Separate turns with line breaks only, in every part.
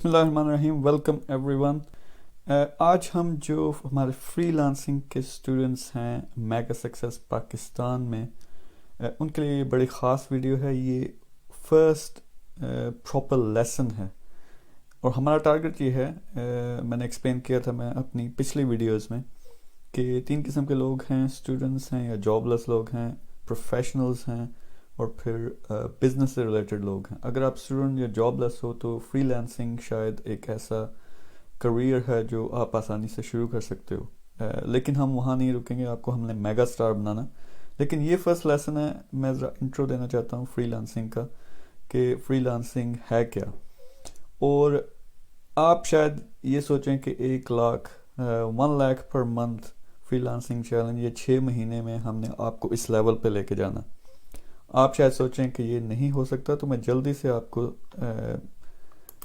बिस्मिल्लाहिर्रहमानिर्रहीम। Welcome everyone. आज हम जो हमारे फ्रीलांसिंग के स्टूडेंट्स हैं मेगा सक्सेस पाकिस्तान में, उनके लिए ये बड़ी ख़ास वीडियो है। ये फर्स्ट प्रॉपर लेसन है और हमारा टारगेट ये है, मैंने एक्सप्लेन किया था मैं अपनी पिछली वीडियोस में कि तीन किस्म के लोग हैं, स्टूडेंट्स हैं या जॉबलेस लोग हैं, प्रोफेशनल्स हैं और फिर बिजनेस से रिलेटेड लोग हैं। अगर आप स्टूडेंट या जॉबलेस हो तो फ्रीलांसिंग शायद एक ऐसा करियर है जो आप आसानी से शुरू कर सकते हो। लेकिन हम वहाँ नहीं रुकेंगे, आपको हमने मेगा स्टार बनाना। लेकिन ये फर्स्ट लेसन है, मैं ज़रा इंट्रो देना चाहता हूँ फ्रीलांसिंग का कि फ्रीलांसिंग है क्या। और आप शायद ये सोचें कि 1 lakh 1 lakh per month freelancing challenge, ये 6 महीने में हमने आपको इस लेवल पे लेके जाना। आप शायद सोचें कि ये नहीं हो सकता, तो मैं जल्दी से आपको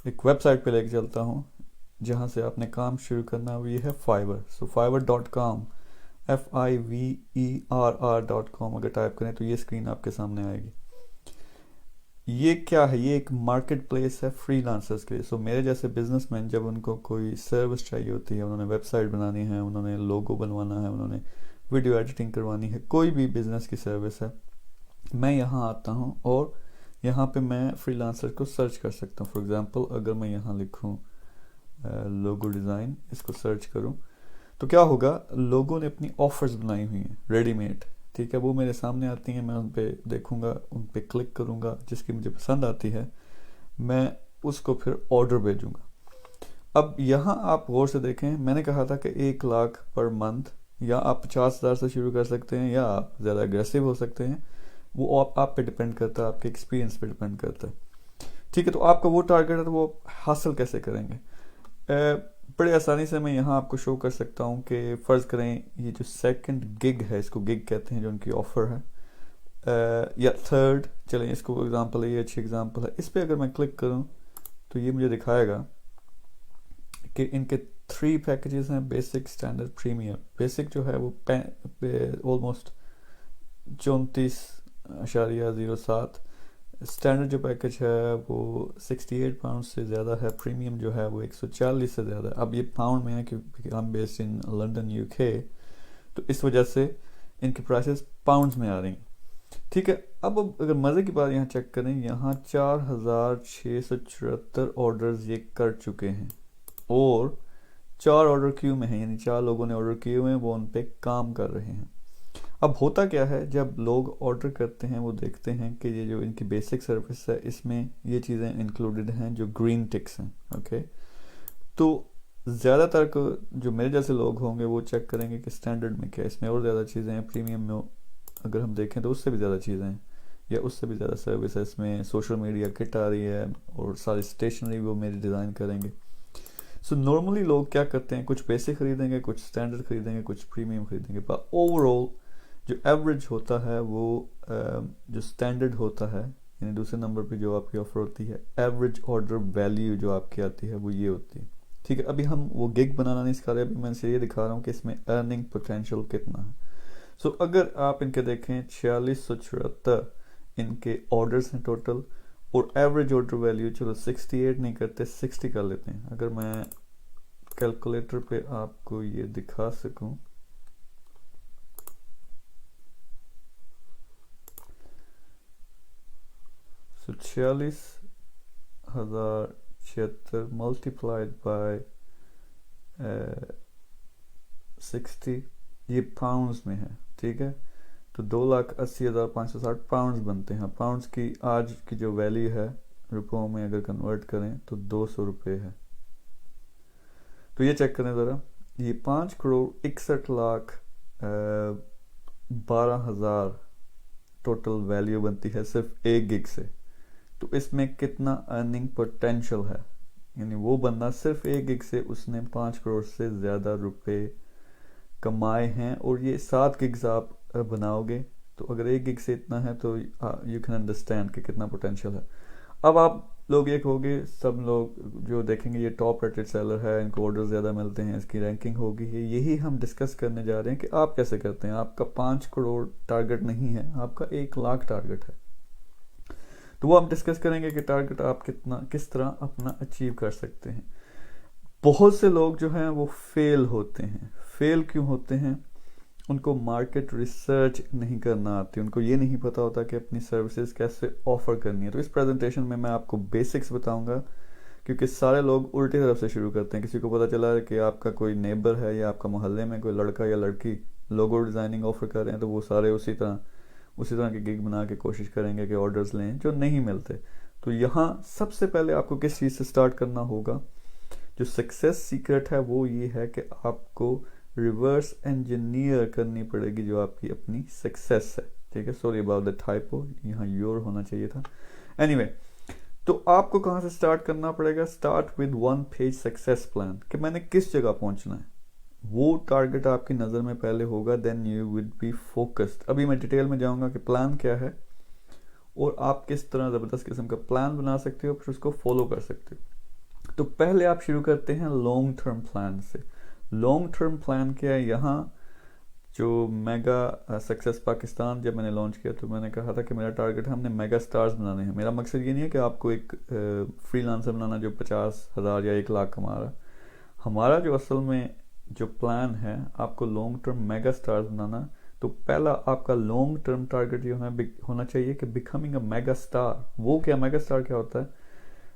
एक वेबसाइट पे लेके चलता हूँ जहाँ से आपने काम शुरू करना। वो ये है फाइवर। सो fiverr.com, FIVERR.com अगर टाइप करें तो ये स्क्रीन आपके सामने आएगी। ये क्या है? ये एक मार्केट प्लेस है फ्रीलांसर्स के लिए। सो मेरे जैसे बिजनेसमैन जब उनको कोई सर्विस चाहिए होती है, उन्होंने वेबसाइट बनानी है, उन्होंने लोगो बनवाना है, उन्होंने वीडियो एडिटिंग करवानी है, कोई भी बिजनेस की सर्विस है, मैं यहाँ आता हूँ और यहाँ पे मैं फ्रीलांसर को सर्च कर सकता हूँ। फॉर एग्जांपल अगर मैं यहाँ लिखूँ लोगो डिज़ाइन, इसको सर्च करूँ तो क्या होगा, लोगों ने अपनी ऑफर्स बनाई हुई हैं रेडीमेड, ठीक है, वो मेरे सामने आती हैं। मैं उन पर देखूँगा, उन पर क्लिक करूँगा, जिसकी मुझे पसंद आती है मैं उसको फिर ऑर्डर भेजूँगा। अब यहाँ आप गौर से देखें, मैंने कहा था कि 1 लाख पर मंथ, या आप 50,000 से शुरू कर सकते हैं या आप ज़्यादा अग्रेसिव हो सकते हैं। वो आप पे डिपेंड करता है, आपके एक्सपीरियंस पे डिपेंड करता है। ठीक है, तो आपका वो टारगेट है तो वो हासिल कैसे करेंगे? बड़े आसानी से मैं यहाँ आपको शो कर सकता हूँ कि फ़र्ज़ करें ये जो सेकंड गिग है, इसको गिग कहते हैं जो उनकी ऑफ़र है, या थर्ड, चलें इसको एग्जांपल है, ये अच्छी एग्जांपल है। इस पर अगर मैं क्लिक करूँ तो ये मुझे दिखाएगा कि इनके 3 पैकेजेस हैं, बेसिक, स्टैंडर्ड, प्रीमियम। बेसिक जो है वो ऑलमोस्ट 34.07। स्टैंडर्ड जो पैकेज है वो 68 पाउंड से ज़्यादा है, प्रीमियम जो है वो 140 से ज़्यादा है। अब ये पाउंड में है क्योंकि हम बेस्ड इन लंदन यूके, तो इस वजह से इनकी प्राइसेस पाउंड्स में आ रही हैं। ठीक है, अब अगर मज़े की बात यहाँ चेक करें, यहाँ 4,674 ऑर्डर्स ये कर चुके हैं और 4 ऑर्डर क्यू में हैं, यानी 4 लोगों ने ऑर्डर किए हुए हैं, वो उन पर काम कर रहे हैं। अब होता क्या है, जब लोग ऑर्डर करते हैं वो देखते हैं कि ये जो इनकी बेसिक सर्विस है इसमें ये चीज़ें इंक्लूडेड हैं जो ग्रीन टिक्स हैं। ओके, तो ज़्यादातर को जो मेरे जैसे लोग होंगे वो चेक करेंगे कि स्टैंडर्ड में क्या, इसमें और ज़्यादा चीज़ें हैं, प्रीमियम में अगर हम देखें तो उससे भी ज़्यादा चीज़ें हैं या उससे भी ज़्यादा सर्विस है। इसमें सोशल मीडिया किट आ रही है और सारी स्टेशनरी वो मेरी डिज़ाइन करेंगे। सो नॉर्मली लोग क्या करते हैं, कुछ बेसिक खरीदेंगे, कुछ स्टैंडर्ड खरीदेंगे, कुछ प्रीमियम खरीदेंगे, पर ओवरऑल जो एवरेज होता है वो जो स्टैंडर्ड होता है, यानी दूसरे नंबर पे जो आपकी ऑफर होती है, एवरेज ऑर्डर वैल्यू जो आपकी आती है वो ये होती है। ठीक है, अभी हम वो गिग बनाना नहीं सिखा रहे, अभी मैं इसे ये दिखा रहा हूँ कि इसमें अर्निंग पोटेंशियल कितना है। सो अगर आप इनके देखें 4674 इनके ऑर्डर्स हैं टोटल, और एवरेज ऑर्डर वैल्यू चलो 68 नहीं करते, 60 कर लेते हैं। अगर मैं कैलकुलेटर पे आपको ये दिखा सकूं, सो 46,076 मल्टीप्लाइड बाय 60, ये पाउंड्स में है। ठीक है, तो 2,80,560 पाउंड्स बनते हैं। पाउंड्स की आज की जो वैल्यू है रुपयों में अगर कन्वर्ट करें तो 200 रुपये है। तो ये चेक करें ज़रा, ये 5,61,12,000 टोटल वैल्यू बनती है सिर्फ एक गिग से। तो इसमें कितना अर्निंग पोटेंशियल है, यानी वो बंदा सिर्फ एक गिग से उसने 5 करोड़ से ज़्यादा रुपए कमाए हैं। और ये 7 गिग्स आप बनाओगे तो अगर एक गिग से इतना है तो यू कैन अंडरस्टैंड कि कितना पोटेंशियल है। अब आप लोग ये कहोगे, सब लोग जो देखेंगे ये टॉप रेटेड सेलर है, इनको ऑर्डर ज़्यादा मिलते हैं, इसकी रैंकिंग होगी। यही हम डिस्कस करने जा रहे हैं कि आप कैसे करते हैं। आपका 5 करोड़ टारगेट नहीं है, आपका 1 लाख टारगेट है। तो तो वो हम डिस्कस करेंगे कि टारगेट आप किस तरह अपना अचीव कर सकते हैं। बहुत से लोग जो हैं वो फेल होते हैं। फेल क्यों होते हैं? उनको मार्केट रिसर्च नहीं करना आती, उनको ये नहीं पता होता कि अपनी सर्विसेज कैसे ऑफर करनी है। तो इस प्रेजेंटेशन में मैं आपको बेसिक्स बताऊंगा, क्योंकि सारे लोग उल्टी तरफ से शुरू करते हैं। किसी को पता चला है कि आपका कोई नेबर है या आपका मोहल्ले में कोई लड़का या लड़की लोगो डिज़ाइनिंग ऑफर कर रहे हैं, तो वो सारे उसी तरह की गिग बना के कोशिश करेंगे कि ऑर्डर्स लें, जो नहीं मिलते। तो यहाँ सबसे पहले आपको किस चीज़ से स्टार्ट करना होगा? जो सक्सेस सीक्रेट है वो ये है कि आपको रिवर्स इंजीनियर करनी पड़ेगी जो आपकी अपनी सक्सेस है। ठीक है, सॉरी अबाउट द टाइपो, यहाँ योर होना चाहिए था। एनीवे, तो आपको कहाँ से स्टार्ट करना पड़ेगा? Start with 1 page success plan, कि मैंने किस जगह पहुंचना है। वो टारगेट आपकी नज़र में पहले होगा, then you will be focused. अभी मैं डिटेल में जाऊंगा कि प्लान क्या है और आप किस तरह ज़बरदस्त किस्म का प्लान बना सकते हो, फिर उसको फॉलो कर सकते हो। तो पहले आप शुरू करते हैं लॉन्ग टर्म प्लान से। लॉन्ग टर्म प्लान क्या है? यहाँ जो मेगा सक्सेस पाकिस्तान जब मैंने लॉन्च किया तो मैंने कहा था कि मेरा टारगेट है हमने मेगा स्टार्स बनाने हैं। मेरा मकसद ये नहीं है कि आपको एक फ्रीलांसर बनाना जो 50,000 या 1 लाख कमा रहा। हमारा जो असल में जो प्लान है, आपको लॉन्ग टर्म मेगा स्टार्स बनाना। तो पहला आपका लॉन्ग टर्म टारगेट ये होना चाहिए कि बिकमिंग अ मेगा स्टार। वो क्या, मेगा स्टार क्या होता है?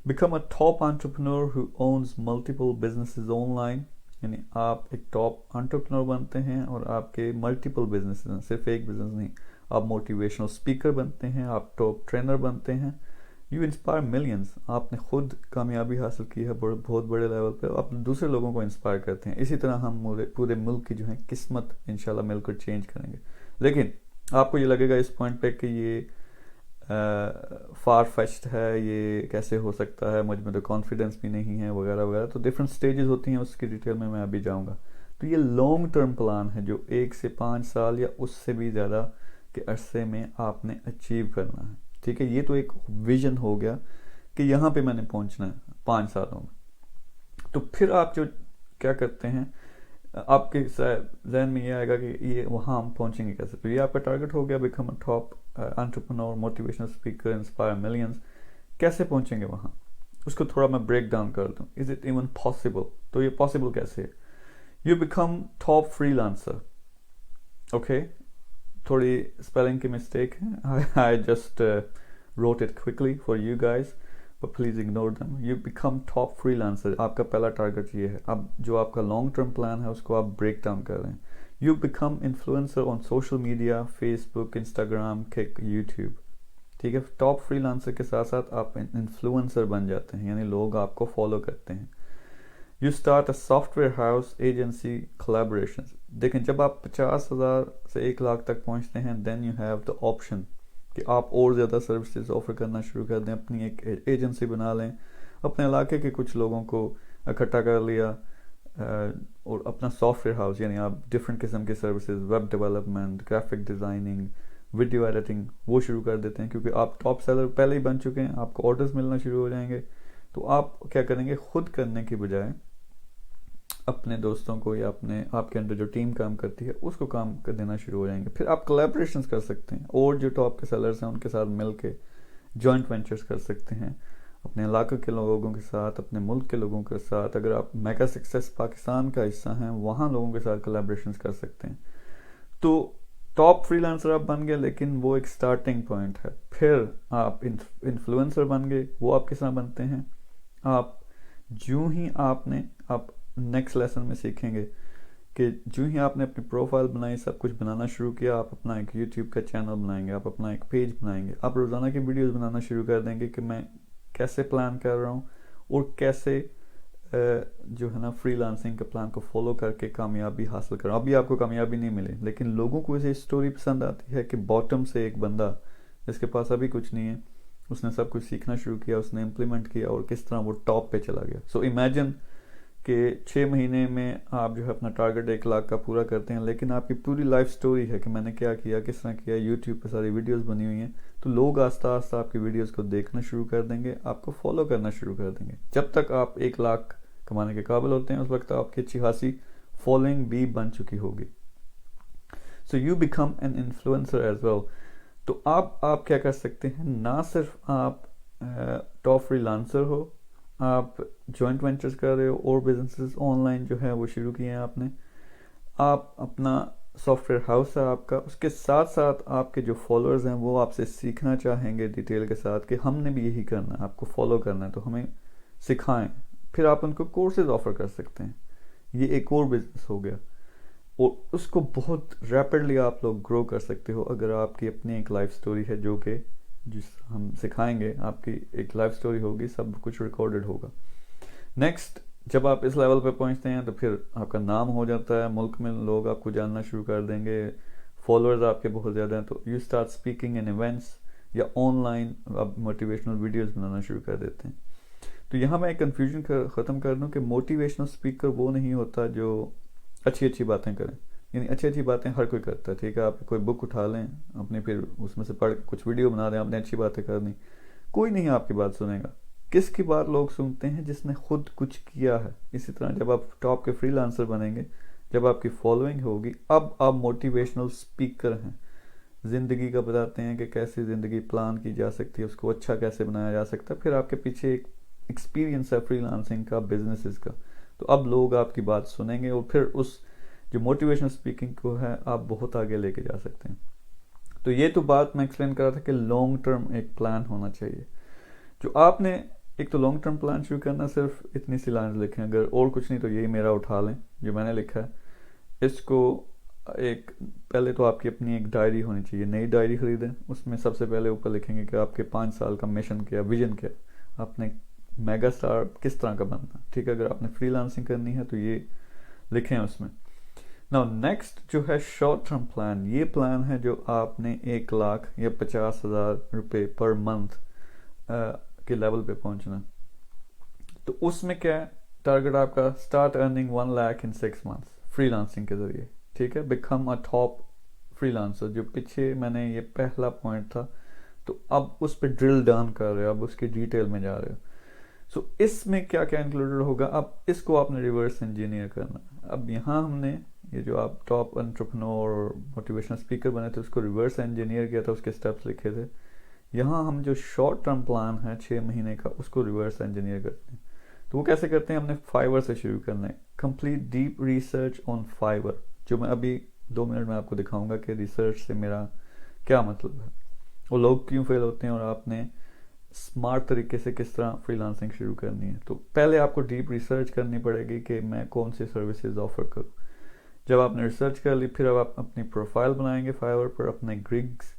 Become a top entrepreneur who owns multiple businesses online, यानी आप एक टॉप एंटरप्रेन्योर बनते हैं और आपके मल्टीपल बिजनेस हैं, सिर्फ एक बिजनेस नहीं। आप मोटिवेशनल स्पीकर बनते हैं, आप टॉप ट्रेनर बनते हैं, यू इंस्पायर मिलियंस। आपने खुद कामयाबी हासिल की है बहुत बड़े लेवल पे, आप दूसरे लोगों को इंस्पायर करते हैं। इसी तरह हम पूरे मुल्क की जो है किस्मत इंशाल्लाह मिलकर चेंज करेंगे। लेकिन आपको ये लगेगा इस पॉइंट पे कि ये फार फेच्ड है, ये कैसे हो सकता है, मुझ में तो कॉन्फिडेंस भी नहीं है, वगैरह वगैरह। तो डिफरेंट स्टेजेस होती हैं, उसकी डिटेल में मैं अभी जाऊंगा। तो ये लॉन्ग टर्म प्लान है जो 1 से 5 साल या उससे भी ज़्यादा के अरसे में आपने अचीव करना है। ठीक है, ये तो एक विजन हो गया कि यहाँ पे मैंने पहुँचना है 5 सालों में। तो फिर आप जो क्या करते हैं, आपके जहन में ये आएगा कि ये वहाँ हम पहुँचेंगे कैसे। तो ये आपका टारगेट हो गया, become a top entrepreneur, motivational speaker, inspire millions. कैसे पहुँचेंगे वहाँ, उसको थोड़ा मैं ब्रेक डाउन कर दूँ। Is it even possible? तो ये पॉसिबल कैसे है? You become top freelancer. Okay, थोड़ी स्पेलिंग की मिस्टेक है, I just wrote it quickly for you guys, but please ignore them. You become top freelancer, आपका पहला टारगेट ये है। अब जो आपका लॉन्ग टर्म प्लान है उसको आप ब्रेक डाउन कर रहे हैं। You become influencer on social media, Facebook, Instagram, Kick, YouTube। ठीक है, टॉप फ्रीलांसर के साथ साथ आप इन्फ्लुएंसर बन जाते हैं, यानी लोग आपको फॉलो करते हैं। You start a software house, agency, collaboration. देखें, जब आप 50,000 से 1 लाख तक पहुंचते हैं, then you have the option कि आप और ज़्यादा सर्विसेज ऑफर करना शुरू कर दें, अपनी एक एजेंसी बना लें, अपने इलाके के कुछ लोगों को इकट्ठा कर लिया और अपना सॉफ्टवेयर हाउस, यानी आप डिफरेंट किस्म के services, web development, graphic designing, video editing, वो शुरू कर देते हैं। क्योंकि आप टॉप सेलर पहले ही बन चुके हैं, आपको ऑर्डर्स मिलना शुरू हो जाएंगे। तो आप क्या करेंगे, खुद करने की बजाय अपने दोस्तों को या आपके अंदर जो टीम काम करती है उसको काम कर देना शुरू हो जाएंगे। फिर आप कोलैबोरेशंस कर सकते हैं और जो टॉप के सेलर्स हैं उनके साथ मिल के जॉइंट वेंचर्स कर सकते हैं, अपने इलाके के लोगों के साथ, अपने मुल्क के लोगों के साथ। अगर आप मेगा सक्सेस पाकिस्तान का हिस्सा हैं, वहाँ लोगों के साथ कोलैबोरेशंस कर सकते हैं। तो टॉप फ्रीलांसर आप बन गए, लेकिन वो एक स्टार्टिंग पॉइंट है। फिर आप इन्फ्लुएंसर बन गए। वो आप किस तरह बनते हैं? आप जो ही आप नेक्स्ट लेसन में सीखेंगे कि जो ही आपने अपनी प्रोफाइल बनाई, सब कुछ बनाना शुरू किया, आप अपना एक यूट्यूब का चैनल बनाएंगे, आप अपना एक पेज बनाएंगे, आप रोज़ाना की वीडियोस बनाना शुरू कर देंगे कि मैं कैसे प्लान कर रहा हूँ और कैसे जो है ना फ्रीलांसिंग के प्लान को फॉलो करके कामयाबी हासिल कर रहा हूँ। अभी आपको कामयाबी नहीं मिली, लेकिन लोगों को ऐसी स्टोरी पसंद आती है कि बॉटम से एक बंदा जिसके पास अभी कुछ नहीं है, उसने सब कुछ सीखना शुरू किया, उसने इम्प्लीमेंट किया और किस तरह वो टॉप पे चला गया। सो इमेजिन कि 6 महीने में आप जो है अपना टारगेट 1 लाख का पूरा करते हैं, लेकिन आपकी पूरी लाइफ स्टोरी है कि मैंने क्या किया, किस तरह किया। यूट्यूब पे सारी वीडियोस बनी हुई हैं, तो लोग आस्ता आस्ता आपकी वीडियोस को देखना शुरू कर देंगे, आपको फॉलो करना शुरू कर देंगे। जब तक आप 1 लाख कमाने के काबिल होते हैं, उस वक्त आपकी अच्छी खासी फॉलोइंग भी बन चुकी होगी। So you become an influencer as well. तो आप क्या कर सकते हैं, ना सिर्फ आप टॉप फ्रीलांसर हो, आप जॉइंट वेंचर्स कर रहे हो और बिजनेसेस ऑनलाइन जो है वो शुरू किए हैं आपने, आप अपना सॉफ्टवेयर हाउस है आपका, उसके साथ साथ आपके जो फॉलोअर्स हैं वो आपसे सीखना चाहेंगे डिटेल के साथ कि हमने भी यही करना है, आपको फॉलो करना है तो हमें सिखाएं, फिर आप उनको कोर्सेज ऑफर कर सकते हैं। ये एक और बिजनेस हो गया और उसको बहुत रैपिडली आप लोग ग्रो कर सकते हो अगर आपकी अपनी एक लाइफ स्टोरी है, जो कि जिस हम सिखाएंगे, आपकी एक लाइफ स्टोरी होगी, सब कुछ रिकॉर्डेड होगा। नेक्स्ट, जब आप इस लेवल पे पहुंचते हैं तो फिर आपका नाम हो जाता है, मुल्क में लोग आपको जानना शुरू कर देंगे, फॉलोअर्स आपके बहुत ज़्यादा हैं, तो you start speaking in events या ऑनलाइन आप मोटिवेशनल वीडियोस बनाना शुरू कर देते हैं। तो यहाँ मैं एक कन्फ्यूजन ख़त्म कर दूँ कि मोटिवेशनल स्पीकर वो नहीं होता जो अच्छी अच्छी बातें करें, यानी अच्छी अच्छी बातें हर कोई करता है, ठीक है, आप कोई बुक उठा लें अपनी, फिर उसमें से पढ़ कुछ वीडियो बना दें, आपने अच्छी बातें करनी, कोई नहीं आपकी बात सुनेगा। किसकी बात लोग सुनते हैं, जिसने खुद कुछ किया है। इसी तरह जब आप टॉप के फ्रीलांसर बनेंगे, जब आपकी फॉलोइंग होगी, अब आप मोटिवेशनल स्पीकर हैं, ज़िंदगी का बताते हैं कि कैसे ज़िंदगी प्लान की जा सकती है, उसको अच्छा कैसे बनाया जा सकता है, फिर आपके पीछे एक एक्सपीरियंस है फ्रीलांसिंग का, बिजनेसेस का, तो अब लोग आपकी बात सुनेंगे और फिर उस जो मोटिवेशनल स्पीकिंग को है आप बहुत आगे लेके जा सकते हैं। तो ये तो बात मैं एक्सप्लेन कर रहा था कि लॉन्ग टर्म एक प्लान होना चाहिए। जो आपने एक तो लॉन्ग टर्म प्लान शुरू करना, सिर्फ इतनी सी लाइन लिखें, अगर और कुछ नहीं तो यही मेरा उठा लें जो मैंने लिखा है। इसको एक पहले तो आपकी अपनी एक डायरी होनी चाहिए, नई डायरी खरीदें, उसमें सबसे पहले ऊपर लिखेंगे कि आपके 5 साल का मिशन क्या, विजन क्या, आपने मेगा स्टार किस तरह का बनना, ठीक है। अगर आपने फ्रीलांसिंग करनी है तो ये लिखें उसमें। नाउ नेक्स्ट जो है शॉर्ट टर्म प्लान, ये प्लान है जो आपने 1 लाख या 50,000 रुपये पर मंथ के लेवल पे पहुंचना। तो उसमें क्या है टारगेट आपका, स्टार्ट अर्निंग 1 लाख इन 6 मंथ्स फ्रीलांसिंग के जरिए, ठीक है। बिकम अ टॉप फ्रीलांसर, जो पीछे मैंने ये पहला पॉइंट था, तो अब उस पर ड्रिल डाउन कर रहे हो, अब उसकी डिटेल में जा रहे हो। सो इसमें क्या क्या इंक्लूडेड होगा, अब इसको आपने रिवर्स इंजीनियर करना है। अब यहाँ हमने ये जो आप टॉप एंटरप्रेन्योर और मोटिवेशनल स्पीकर बने थे उसको रिवर्स इंजीनियर किया था, उसके स्टेप्स लिखे थे। यहाँ हम जो शॉर्ट टर्म प्लान है 6 महीने का, उसको रिवर्स इंजीनियर करते हैं। तो वो कैसे करते हैं, हमने फाइवर से शुरू करना है। Complete deep research on Fiverr, जो मैं अभी 2 मिनट में आपको दिखाऊंगा कि रिसर्च से मेरा क्या मतलब है, वो लोग क्यों फेल होते हैं और आपने स्मार्ट तरीके से किस तरह फ्रीलांसिंग शुरू करनी है। तो पहले आपको डीप रिसर्च करनी पड़ेगी कि मैं कौन सी सर्विसेज ऑफर करूँ। जब आपने रिसर्च कर ली, फिर अब आप अपनी प्रोफाइल बनाएंगे फाइवर पर, अपने गिग्स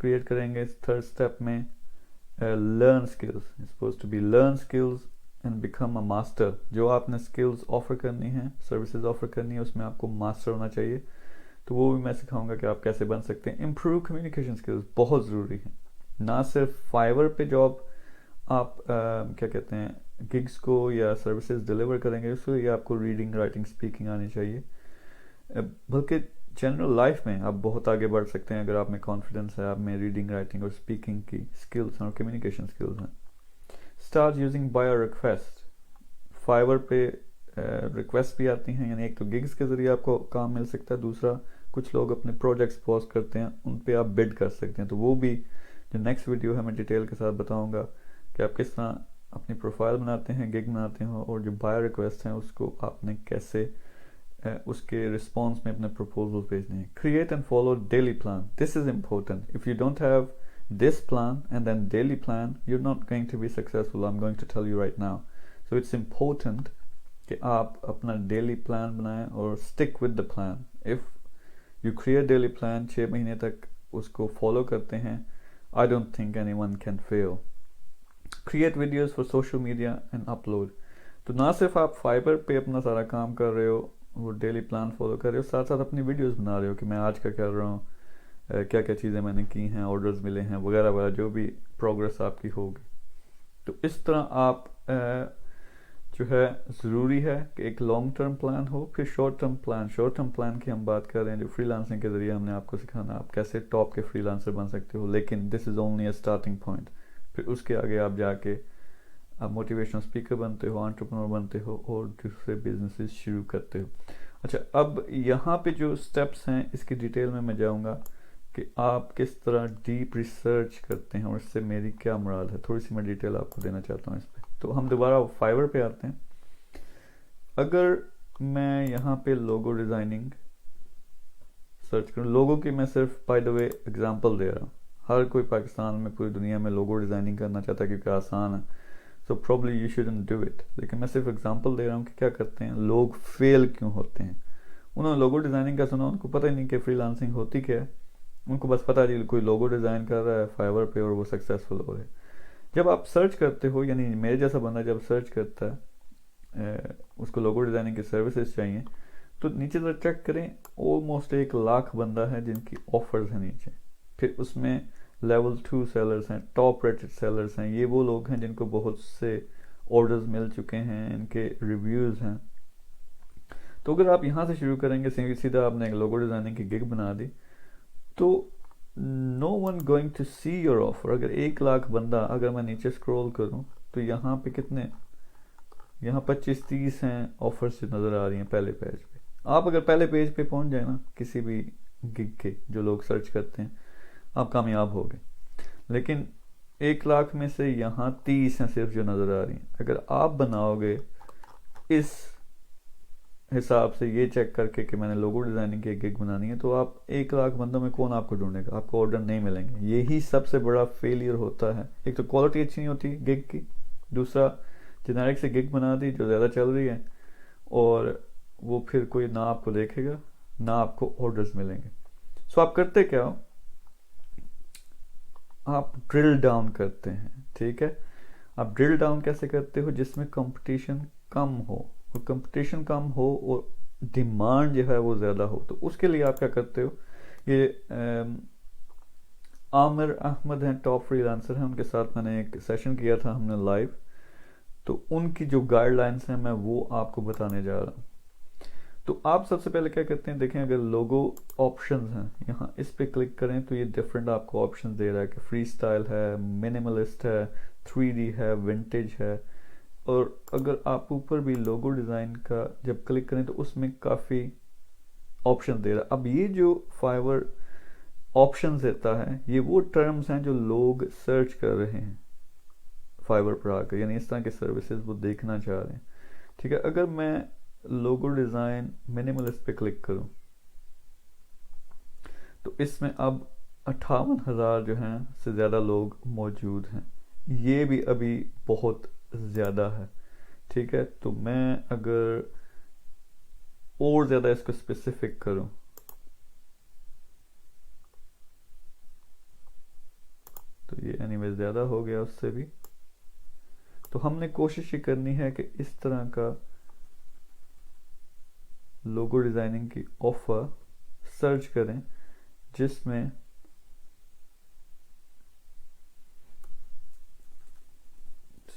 क्रिएट करेंगे। थर्ड स्टेप में learn skills, suppose to be learn skills and become a master. जो आपने स्किल्स ऑफर करनी है, सर्विसेज ऑफर करनी है, उसमें आपको मास्टर होना चाहिए। तो वो भी मैं सिखाऊंगा कि आप कैसे बन सकते हैं। इम्प्रूव कम्युनिकेशन स्किल्स बहुत ज़रूरी है, ना सिर्फ फाइवर पे जॉब आप क्या कहते हैं गिग्स को या सर्विसेज डिलीवर करेंगे, उसके लिए आपको रीडिंग, राइटिंग, स्पीकिंग आनी चाहिए। बल्कि जनरल लाइफ में आप बहुत आगे बढ़ सकते हैं अगर आप में कॉन्फिडेंस है, आप में रीडिंग, राइटिंग और स्पीकिंग की स्किल्स और कम्युनिकेशन स्किल्स हैं। Start using bio request, Fiverr पे रिक्वेस्ट भी आती हैं, यानी एक तो गिग्स के जरिए आपको काम मिल सकता है, दूसरा कुछ लोग अपने प्रोजेक्ट्स पोस्ट करते हैं, उन पे आप बिड कर सकते हैं। तो वो भी जो नेक्स्ट वीडियो है मैं डिटेल के साथ बताऊंगा कि आप किस तरह अपनी प्रोफाइल बनाते हैं, गिग बनाते हैं, और जो बायो रिक्वेस्ट हैं उसको आपने कैसे उसके रिस्पॉन्स में अपने प्रपोजल भेजने हैं। Create and follow daily plan, this is important. If you don't have this plan and then daily plan, you're not going to be successful. I'm going to tell you right now. So it's important कि आप अपना daily plan बनाएं और stick with the plan. If you create daily plan, 6 महीने तक उसको follow करते हैं, I don't think anyone can fail. Create videos for social media and upload. तो ना सिर्फ आप फाइबर पे अपना सारा काम कर रहे हो, वो डेली प्लान फॉलो कर रहे हो, साथ साथ अपनी वीडियोस बना रहे हो कि मैं आज का कर रहा हूँ, क्या क्या चीज़ें मैंने की हैं, ऑर्डर्स मिले हैं, वगैरह वगैरह, जो भी प्रोग्रेस आपकी होगी। तो इस तरह आप जो है ज़रूरी है कि एक लॉन्ग टर्म प्लान हो, फिर short term plan. Short term plan की हम बात कर रहे हैं जो फ्रीलांसिंग के ज़रिए हमने आपको सिखाना, आप कैसे टॉप के फ्रीलांसर बन सकते हो, लेकिन this is only a starting point. फिर उसके आगे आप जाके आप मोटिवेशनल स्पीकर बनते हो, एंटरप्रेन्योर बनते हो और दूसरे बिजनेसेस शुरू करते हो। अच्छा, अब यहाँ पे जो स्टेप्स हैं इसकी डिटेल में मैं जाऊँगा, कि आप किस तरह डीप रिसर्च करते हैं और इससे मेरी क्या मुराद है, थोड़ी सी मैं डिटेल आपको देना चाहता हूँ इस पर। तो हम दोबारा फाइवर पे आते हैं। अगर मैं यहाँ पे लोगो डिज़ाइनिंग सर्च करूँ, लोगो की मैं सिर्फ बाय द वे एग्जांपल दे रहा हूँ। हर कोई पाकिस्तान में, पूरी दुनिया में लोगो डिज़ाइनिंग करना चाहता है क्योंकि आसान है, so probably you shouldn't do it. लेकिन मैं सिर्फ एग्जांपल दे रहा हूँ कि क्या करते हैं लोग, फेल क्यों होते हैं। उन्होंने लोगो डिज़ाइनिंग का सुना, उनको पता ही नहीं कि फ्रीलांसिंग होती क्या है। उनको बस पता है जी कोई लोगो डिज़ाइन कर रहा है फाइवर पे और वो सक्सेसफुल हो रहे हैं। जब आप सर्च करते हो, यानी मेरे जैसा बंदा जब सर्च करता है, उसको लोगो डिज़ाइनिंग की सर्विसेज चाहिए, तो नीचे से चेक करें, ऑलमोस्ट 1 लाख बंदा है जिनकी ऑफर्स हैं नीचे। फिर उसमें लेवल 2 सेलर्स हैं, टॉप रेटेड सेलर्स हैं, ये वो लोग हैं जिनको बहुत से ऑर्डर्स मिल चुके हैं, इनके रिव्यूज़ हैं। तो अगर आप यहाँ से शुरू करेंगे, सीधा आपने एक लोगो डिज़ाइनिंग की गिग बना दी, तो no one going to see your offer. अगर 1 लाख बंदा, अगर मैं नीचे स्क्रॉल करूँ तो यहाँ पे कितने, यहाँ 25-30 हैं ऑफर्स जो नज़र आ रही हैं पहले पेज पे। आप अगर पहले पेज पे पहुँच जाए ना किसी भी गिग के, जो लोग सर्च करते हैं, आप कामयाब हो गए। लेकिन 1 लाख में से यहाँ 30 हैं सिर्फ जो नज़र आ रही हैं। अगर आप बनाओगे इस हिसाब से, ये चेक करके कि मैंने लोगो डिज़ाइनिंग की गिग बनानी है, तो आप 1 लाख बंदों में कौन आपको ढूंढेगा, आपको ऑर्डर नहीं मिलेंगे। यही सबसे बड़ा फेलियर होता है। एक तो क्वालिटी अच्छी नहीं होती गिग की, दूसरा जेनेरिक से गिग बना दी जो ज़्यादा चल रही है, और वो फिर कोई ना आपको देखेगा ना आपको ऑर्डर्स मिलेंगे। सो आप करते क्या हो, आप ड्रिल डाउन करते हैं। ठीक है, आप ड्रिल डाउन कैसे करते हो, जिसमें कंपटीशन कम हो, और कंपटीशन कम हो और डिमांड जो है वो ज़्यादा हो। तो उसके लिए आप क्या करते हो, ये आमिर अहमद हैं, टॉप फ्रीलांसर हैं, उनके साथ मैंने एक सेशन किया था हमने लाइव, तो उनकी जो गाइडलाइंस हैं मैं वो आपको बताने जा रहा हूँ। तो आप सबसे पहले क्या करते हैं, देखें अगर लोगो ऑप्शंस हैं, यहाँ इस पे क्लिक करें तो ये डिफरेंट आपको ऑप्शंस दे रहा है कि फ्री स्टाइल है, मिनिमलिस्ट है, 3D है, विंटेज है। और अगर आप ऊपर भी लोगो डिज़ाइन का जब क्लिक करें तो उसमें काफ़ी ऑप्शन दे रहा है। अब ये जो फाइवर ऑप्शन देता है, ये वो टर्म्स हैं जो लोग सर्च कर रहे हैं फाइवर पर आकर, यानी इस तरह के सर्विसेज वो देखना चाह रहे हैं। ठीक है, अगर मैं लोगो डिज़ाइन मिनिमलिस्ट पे क्लिक करूं तो इसमें अब 58,000 जो हैं से ज़्यादा लोग मौजूद हैं। ये भी अभी बहुत ज़्यादा है। ठीक है, तो मैं अगर और ज़्यादा इसको स्पेसिफिक करूं, तो ये एनीवे ज़्यादा हो गया उससे भी। तो हमने कोशिश ये करनी है कि इस तरह का लोगो डिज़ाइनिंग की ऑफ़र सर्च करें जिसमें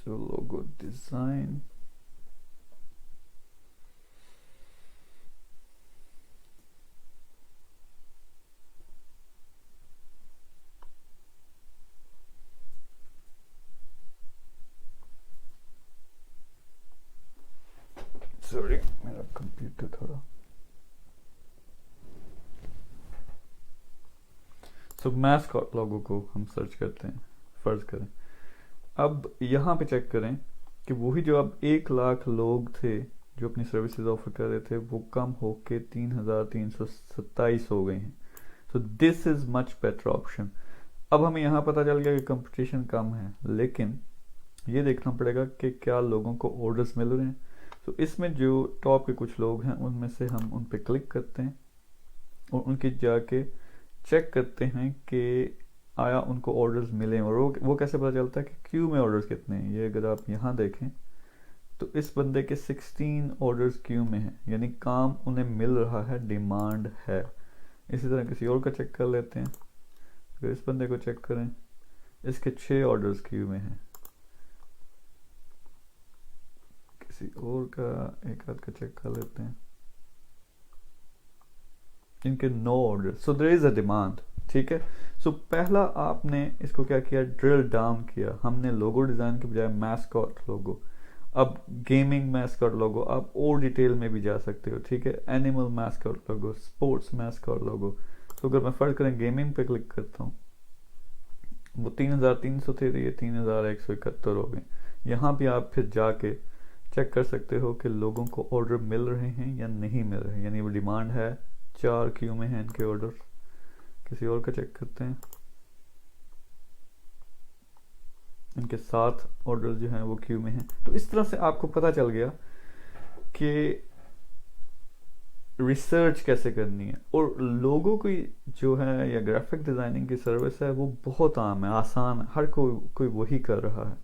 लोगो डिज़ाइन, सॉरी मेरा कंप्यूटर थोड़ा, सो मैस्कॉट लोगो को हम सर्च करते हैं, फ़र्ज़ करें। अब यहाँ पे चेक करें कि वही जो अब 1 लाख लोग थे जो अपनी सर्विसेज ऑफर कर रहे थे, वो कम होके 3,327 हो गए हैं। So this is much better option. अब हमें यहाँ पता चल गया कि कंपटीशन कम है, लेकिन ये देखना पड़ेगा कि क्या लोगों को ऑर्डर्स मिल रहे हैं। तो इसमें जो टॉप के कुछ लोग हैं उनमें से हम उन पर क्लिक करते हैं और उनकी जाके चेक करते हैं कि आया उनको ऑर्डर्स मिले। और वो कैसे पता चलता है कि क्यू में ऑर्डर्स कितने हैं। ये अगर आप यहाँ देखें तो इस बंदे के 16 ऑर्डर्स क्यू में हैं, यानी काम उन्हें मिल रहा है, डिमांड है। इसी तरह किसी और का चेक कर लेते हैं। अगर इस बंदे को चेक करें, इसके 6 ऑर्डर्स क्यू में हैं। किसी और का एक आध का चेक कर लेते हैं, इनके 9 order. So there is a demand. ठीक है, सो पहला आपने इसको क्या किया, ड्रिल डाउन किया। हमने लोगो डिज़ाइन के बजाय मैस्कॉट लोगो, अब गेमिंग मैस्कॉट लोगो, आप और डिटेल में भी जा सकते हो। ठीक है, एनिमल मैस्कॉट लोगो, स्पोर्ट्स मैस्कॉट लोगो। तो अगर मैं फ़र्क करें गेमिंग पे क्लिक करता हूँ, वो 3,300 थे, ये 3,171 हो गए। यहाँ भी आप फिर जाके चेक कर सकते हो कि लोगों को ऑर्डर मिल रहे हैं या नहीं मिल रहे हैं, यानी वो डिमांड है, 4 क्यू में है इनके ऑर्डर। किसी और का चेक करते हैं, इनके 7 ऑर्डर जो हैं वो क्यू में हैं। तो इस तरह से आपको पता चल गया कि रिसर्च कैसे करनी है। और लोगों की जो है या ग्राफिक डिज़ाइनिंग की सर्विस है वो बहुत आम है, आसान है, हर कोई वही कर रहा है।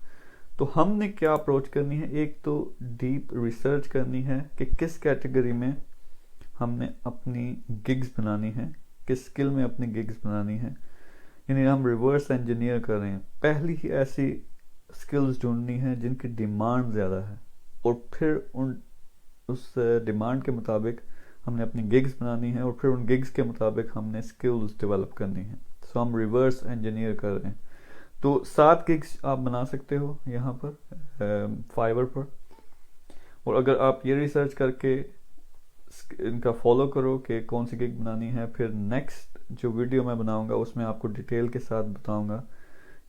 तो हमने क्या अप्रोच करनी है, एक तो डीप रिसर्च करनी है कि किस कैटेगरी में हमने अपनी गिग्स बनानी है, किस स्किल में अपनी गिग्स बनानी है, यानी हम रिवर्स इंजीनियर कर रहे हैं। पहली ही ऐसी स्किल्स ढूंढनी है जिनकी डिमांड ज़्यादा है, और फिर उस डिमांड के मुताबिक हमने अपनी गिग्स बनानी है, और फिर उन गिग्स के मुताबिक हमने स्किल्स डेवलप करनी है। सो हम रिवर्स इंजीनियर कर रहे हैं। तो 7 गिग्स आप बना सकते हो यहाँ पर फाइवर पर, और अगर आप ये रिसर्च करके इनका फॉलो करो कि कौन सी गिग बनानी है, फिर नेक्स्ट जो वीडियो मैं बनाऊंगा उसमें आपको डिटेल के साथ बताऊंगा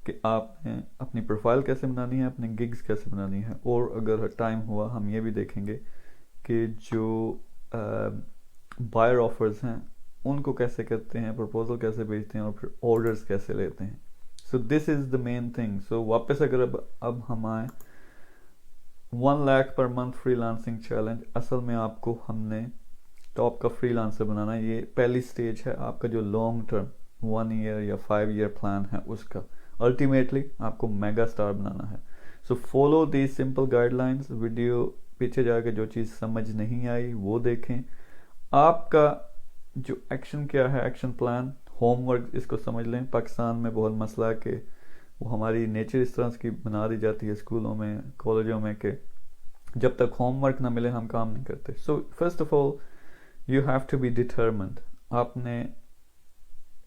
कि आपने अपनी प्रोफाइल कैसे बनानी है, अपनी गिग्स कैसे बनानी है। और अगर टाइम हुआ हम ये भी देखेंगे कि जो बायर ऑफर्स हैं उनको कैसे करते हैं, प्रपोजल कैसे भेजते हैं, और फिर ऑर्डर्स कैसे लेते हैं। So this is the main thing. So वापस अगर अब हम आए 1 lakh per month freelancing challenge, असल में आपको हमने टॉप का फ्रीलांसर बनाना है। ये पहली स्टेज है आपका जो लॉन्ग टर्म 1 ईयर या 5 ईयर प्लान है उसका। अल्टीमेटली आपको मेगा स्टार बनाना है। So follow these simple guidelines. Video पीछे जाके जो चीज़ समझ नहीं आई वो देखें। आपका जो एक्शन क्या है, एक्शन प्लान, होमवर्क इसको समझ लें। पाकिस्तान में बहुत मसला है कि वो हमारी नेचर इस तरह की बना दी जाती है स्कूलों में, कॉलेजों में, कि जब तक होमवर्क ना मिले हम काम नहीं करते। So first of all you have to be determined. आपने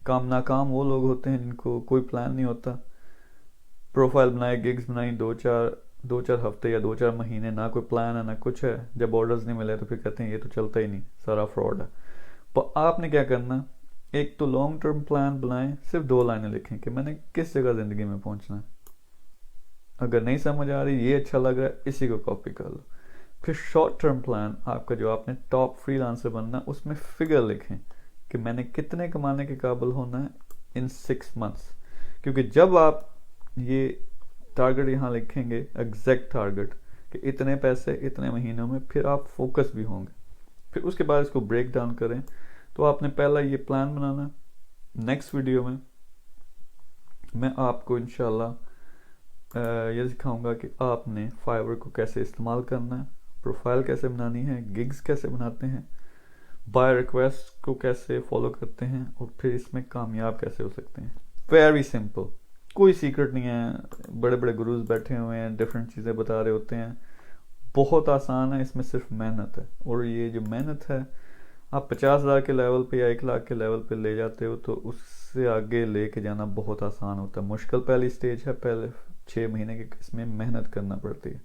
नाकाम वो लोग होते हैं जिनको कोई प्लान नहीं होता। प्रोफाइल बनाए, गिग्स बनाई, दो चार हफ्ते या 2-4 महीने, ना कोई प्लान है ना कुछ है। जब ऑर्डर्स नहीं मिले तो फिर कहते हैं ये तो चलता ही नहीं, सारा फ्रॉड है। पर आपने क्या करना, एक तो लॉन्ग टर्म प्लान बनाएं, सिर्फ 2 लाइनें लिखें कि मैंने किस जगह ज़िंदगी में पहुंचना है। अगर नहीं समझ आ रही, ये अच्छा लग रहा है, इसी को कॉपी कर लो। फिर शॉर्ट टर्म प्लान आपका जो आपने टॉप फ्रीलांसर बनना, उसमें फिगर लिखें कि मैंने कितने कमाने के काबिल होना है इन 6 मंथ्स। क्योंकि जब आप ये टारगेट यहाँ लिखेंगे, एग्जैक्ट टारगेट कि इतने पैसे इतने महीनों में, फिर आप फोकस भी होंगे। फिर उसके बाद इसको ब्रेक डाउन करें। तो आपने पहला ये प्लान बनाना। नेक्स्ट वीडियो में मैं आपको इंशाल्लाह ये सिखाऊंगा कि आपने फाइवर को कैसे इस्तेमाल करना है, प्रोफाइल कैसे बनानी है, गिग्स कैसे बनाते हैं, बाय रिक्वेस्ट को कैसे फॉलो करते हैं, और फिर इसमें कामयाब कैसे हो सकते हैं। वेरी सिंपल, कोई सीक्रेट नहीं है। बड़े बड़े गुरुज बैठे हुए हैं, डिफरेंट चीज़ें बता रहे होते हैं। बहुत आसान है, इसमें सिर्फ मेहनत है। और ये जो मेहनत है आप 50,000 के लेवल पे या 1 लाख के लेवल पे ले जाते हो तो उससे आगे लेके जाना बहुत आसान होता है। मुश्किल पहली स्टेज है, पहले 6 महीने के इसमें मेहनत करना पड़ती है।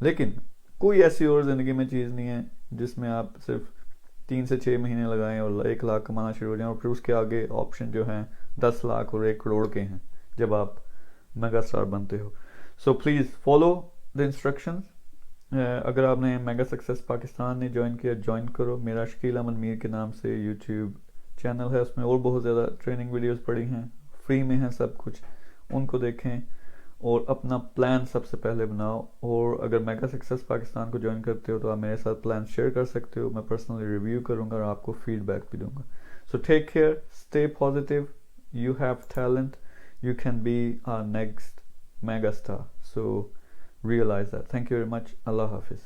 लेकिन कोई ऐसी और ज़िंदगी में चीज़ नहीं है जिसमें आप सिर्फ 3 से 6 महीने लगाएं और 1 लाख कमाना शुरू हो जाएं, और फिर उसके आगे ऑप्शन जो हैं 10 लाख और 1 करोड़ के हैं जब आप मेगा स्टार बनते हो। So please follow the instructions. अगर आपने मेगा सक्सेस पाकिस्तान ने ज्वाइन किया, ज्वाइन करो। मेरा शकील अहमद मीर के नाम से यूट्यूब चैनल है, उसमें और बहुत ज़्यादा ट्रेनिंग वीडियोस पड़ी हैं, फ्री में हैं सब कुछ, उनको देखें और अपना प्लान सबसे पहले बनाओ। और अगर मेगा सक्सेस पाकिस्तान को ज्वाइन करते हो तो आप मेरे साथ प्लान शेयर कर सकते हो, मैं पर्सनली रिव्यू करूँगा और आपको फीडबैक भी दूंगा। So take care, stay positive, you have talent, you can be our next mega star. So realize that. Thank you very much. Allah Hafiz.